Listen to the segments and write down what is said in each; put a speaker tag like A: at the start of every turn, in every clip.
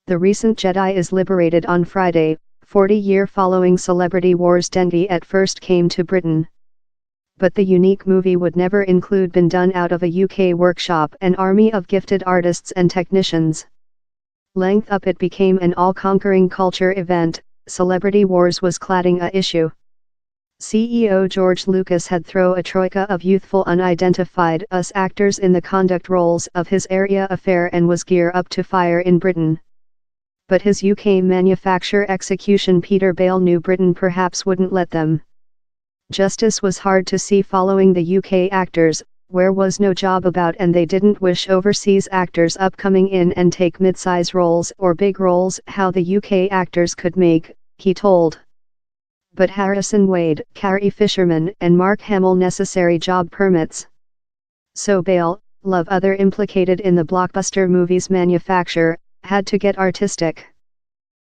A: The recent Jedi is liberated on Friday, 40-year following Celebrity Wars. Dendy at first came to Britain. But the unique movie would never include been done out of a UK workshop, an army of gifted artists and technicians. Length up, it became an all-conquering culture event. Celebrity Wars was cladding a issue. CEO George Lucas had thrown a troika of youthful unidentified us actors in the conduct roles of his area affair and was gear up to fire in Britain. But his UK manufacture execution Peter Bale knew Britain perhaps wouldn't let them. Justice was hard to see following the UK actors, where was no job about, and they didn't wish overseas actors upcoming in and take mid-size roles or big roles how the UK actors could make, he told. But Harrison Wade, Carrie Fisherman and Mark Hamill necessary job permits. So Bale, love other implicated in the blockbuster movies manufacture, had to get artistic.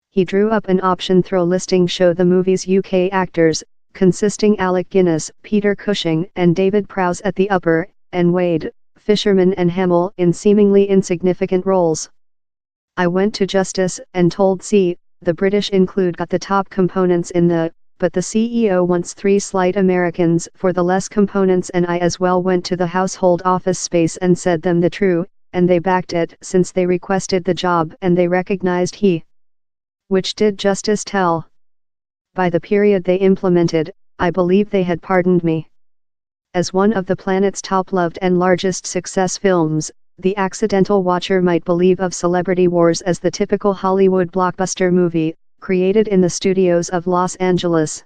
A: He drew up an option throw listing show the movie's UK actors, consisting Alec Guinness, Peter Cushing and David Prowse at the upper, and Wade, Fisherman and Hamill in seemingly insignificant roles. I went to Justice and told the British include got the top components in the, but the CEO wants 3 slight Americans for the less components, and I as well went to the household office space and said them the true, and they backed it since they requested the job and they recognized which did Justice tell. By the period they implemented, I believe they had pardoned me. As one of the planet's top loved and largest success films, the accidental watcher might believe of Celebrity Wars as the typical Hollywood blockbuster movie, created in the studios of Los Angeles.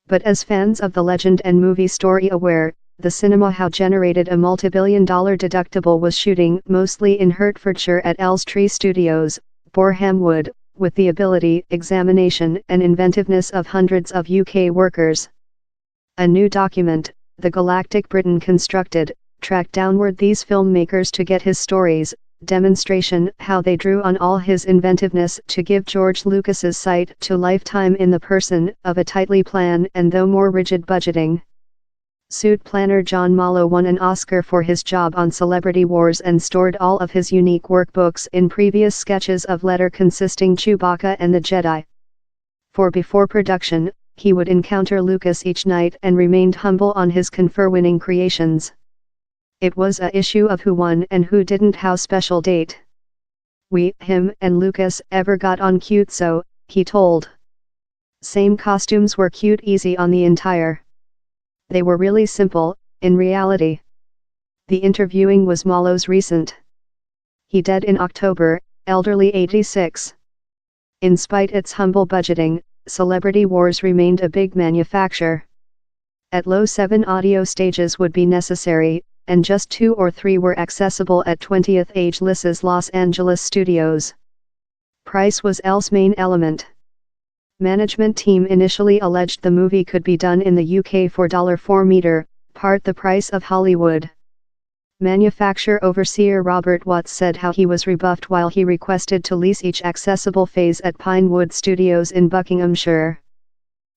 A: But as fans of the legend and movie story aware, the cinema how generated a multi-billion-dollar deductible was shooting mostly in Hertfordshire at Elstree Studios, Borehamwood, with the ability, examination and inventiveness of hundreds of UK workers. A new document, The Galactic Britain Constructed, tracked downward these filmmakers to get his stories, demonstration how they drew on all his inventiveness to give George Lucas's sight to lifetime in the person of a tightly planned and though more rigid budgeting. Suit planner John Mallow won an Oscar for his job on Celebrity Wars and stored all of his unique workbooks in previous sketches of letter consisting Chewbacca and the Jedi. For before production, he would encounter Lucas each night and remained humble on his confer-winning creations. It was a issue of who won and who didn't, how special date. Him and Lucas ever got on cute, so, he told. Same costumes were cute easy on the entire. They were really simple, in reality. The interviewing was Mallow's recent. He died in October, elderly 86. In spite its humble budgeting, Celebrity Wars remained a big manufacture. At low 7 audio stages would be necessary, and just 2 or 3 were accessible at 20th Age Liss's Los Angeles studios. Price was else main element. Management team initially alleged the movie could be done in the UK for $4 meter, part the price of Hollywood. Manufacture overseer Robert Watts said how he was rebuffed while he requested to lease each accessible phase at Pinewood Studios in Buckinghamshire.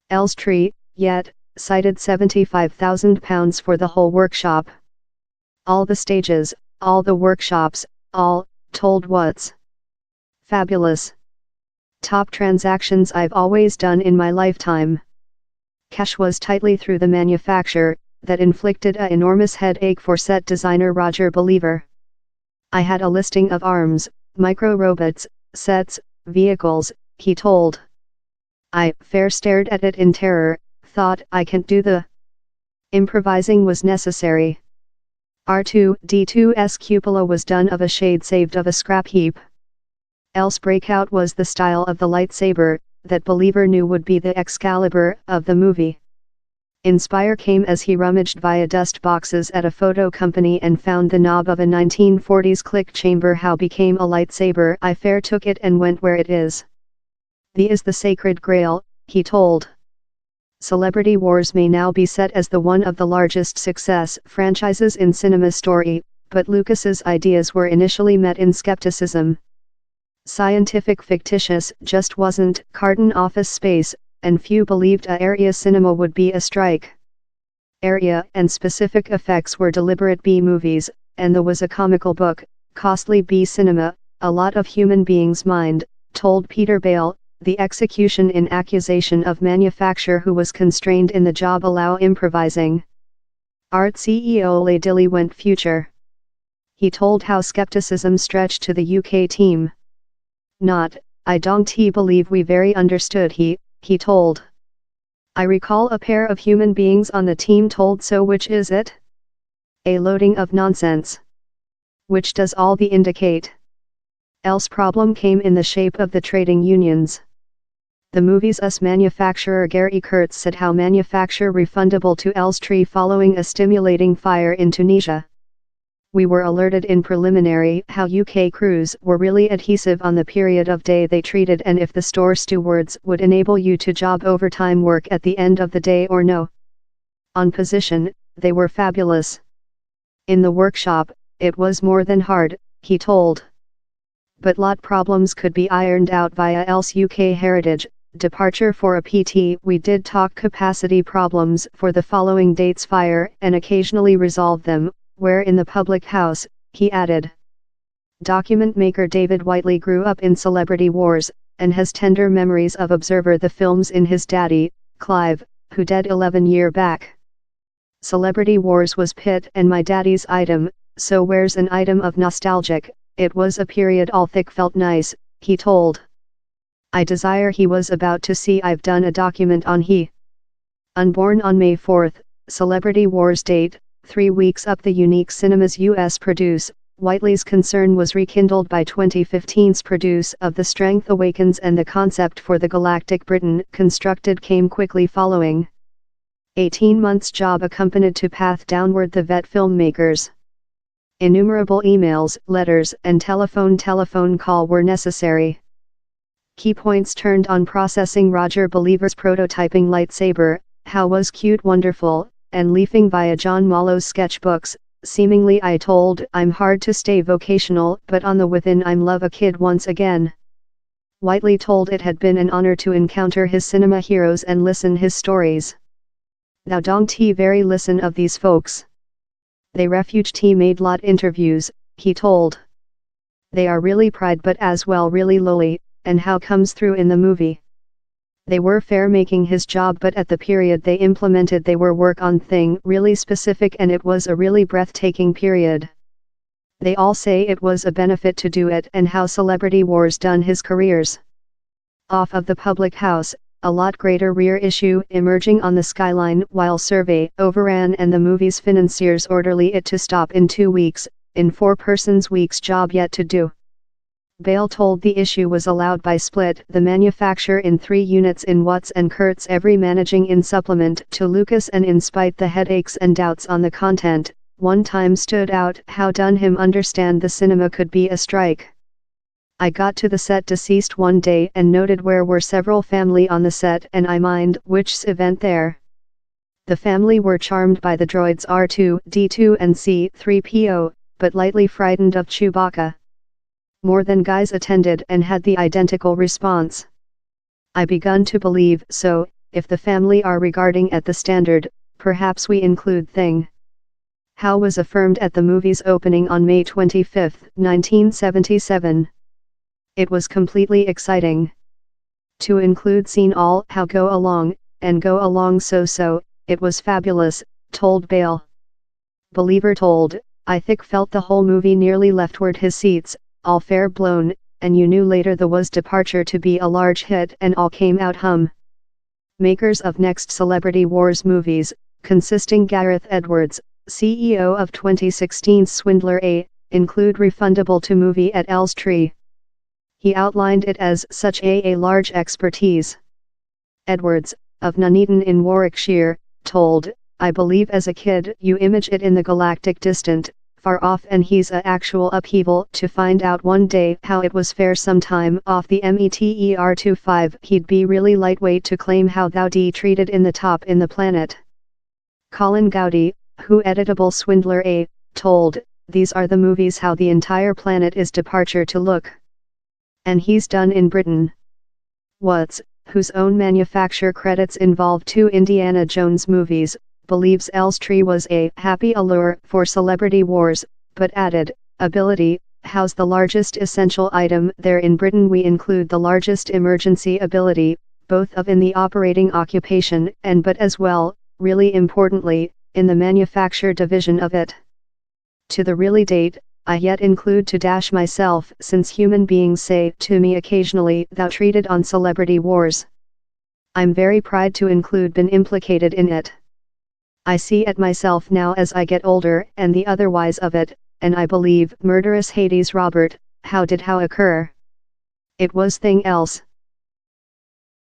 A: Elstree, yet, cited £75,000 for the whole workshop. All the stages, all the workshops, all, told Watts. Fabulous. Top transactions I've always done in my lifetime. Cash was tightly through the manufacture, that inflicted an enormous headache for set designer Roger Believer. I had a listing of arms, micro-robots, sets, vehicles, he told. I fair stared at it in terror, thought I can't do the. Improvising was necessary. R2-D2's cupola was done of a shade saved of a scrap heap. Else breakout was the style of the lightsaber, that Believer knew would be the Excalibur of the movie. Inspire came as he rummaged via dust boxes at a photo company and found the knob of a 1940s click chamber. How became a lightsaber? I fair took it and went where it is. The is the sacred grail, he told. Celebrity Wars may now be set as the one of the largest success franchises in cinema story, but Lucas's ideas were initially met in skepticism. Scientific fictitious just wasn't carton office space, and few believed a area cinema would be a strike. Area and specific effects were deliberate B movies, and there was a comical book, costly B cinema, a lot of human beings mind, told Peter Bale. The execution in accusation of manufacturer who was constrained in the job allow improvising. Art CEO Le Dilly went future. He told how skepticism stretched to the UK team. Not, I don't believe we very understood he told. I recall a pair of human beings on the team told so which is it? A loading of nonsense. Which does all the indicate. Else problem came in the shape of the trading unions. The movie's US manufacturer Gary Kurtz said how manufacture refundable to Elstree following a stimulating fire in Tunisia. We were alerted in preliminary how UK crews were really adhesive on the period of day they treated and if the store stewards would enable you to job overtime work at the end of the day or no. On position, they were fabulous. In the workshop, it was more than hard, he told. But lot problems could be ironed out via else UK heritage. Departure for a PT. We did talk capacity problems for the following date's fire and occasionally resolve them, where in the public house, he added. Document maker David Whiteley grew up in Celebrity Wars, and has tender memories of observer the films in his daddy, Clive, who dead 11 year back. Celebrity Wars was pit and my daddy's item, so where's an item of nostalgic, it was a period all thick felt nice, he told. I desire he was about to see I've done a document on he. Unborn on May 4th, Celebrity Wars date, 3 weeks up the unique cinemas US produce, Whiteley's concern was rekindled by 2015's produce of The Strength Awakens and the concept for the Galactic Britain constructed came quickly following. 18 months job accompanied to path downward the vet filmmakers. Innumerable emails, letters and telephone call were necessary. Key points turned on processing Roger Believer's prototyping lightsaber, how was cute wonderful, and leafing via John Mallow's sketchbooks, seemingly I told I'm hard to stay vocational but on the within I'm love a kid once again. Whiteley told it had been an honor to encounter his cinema heroes and listen his stories. Thou don't very listen of these folks. They refuged made lot interviews, he told. They are really pride but as well really lowly, and how comes through in the movie. They were fair making his job but at the period they implemented they were work on thing really specific and it was a really breathtaking period. They all say it was a benefit to do it and how Celebrity Wars done his careers. Off of the public house, a lot greater rear issue emerging on the skyline while survey overran and the movie's financiers orderly it to stop in 2 weeks, in 4 persons weeks job yet to do. Bale told the issue was allowed by split the manufacturer in 3 units in Watts and Kurtz every managing in supplement to Lucas and in spite the headaches and doubts on the content, one time stood out how done him understand the cinema could be a strike. I got to the set deceased one day and noted where were several family on the set and I mind which's event there. The family were charmed by the droids R2, D2 and C3PO, but lightly frightened of Chewbacca. More than guys attended and had the identical response. I begun to believe so, if the family are regarding at the standard, perhaps we include thing. How was affirmed at the movie's opening on May 25, 1977. It was completely exciting. To include scene all how go along, and go along so, it was fabulous, told Bale. Believer told, I thick felt the whole movie nearly leftward his seats, all fair blown, and you knew later the was departure to be a large hit and all came out hum. Makers of next Celebrity Wars movies, consisting Gareth Edwards, CEO of 2016's Swindler A, include refundable to movie at Elstree. He outlined it as such a large expertise. Edwards, of Nuneaton in Warwickshire, told, I believe as a kid you image it in the galactic distant, far off and he's a actual upheaval to find out one day how it was fair sometime off the METER25 he'd be really lightweight to claim how thou d treated in the top in the planet. Colin Gowdy, who editable Swindler A, told, these are the movies how the entire planet is departure to look. And he's done in Britain. Watts, whose own manufacture credits involve 2 Indiana Jones movies, believes Elstree was a happy allure for Celebrity Wars, but added, ability, how's the largest essential item there in Britain. We include the largest emergency ability, both of in the operating occupation and but as well, really importantly, in the manufacture division of it. To the really date, I yet include to dash myself, since human beings say to me occasionally thou treated on celebrity wars. I'm very proud to include been implicated in it. I see it myself now as I get older and the otherwise of it, and I believe murderous Hades Robert, how occur? It was thing else.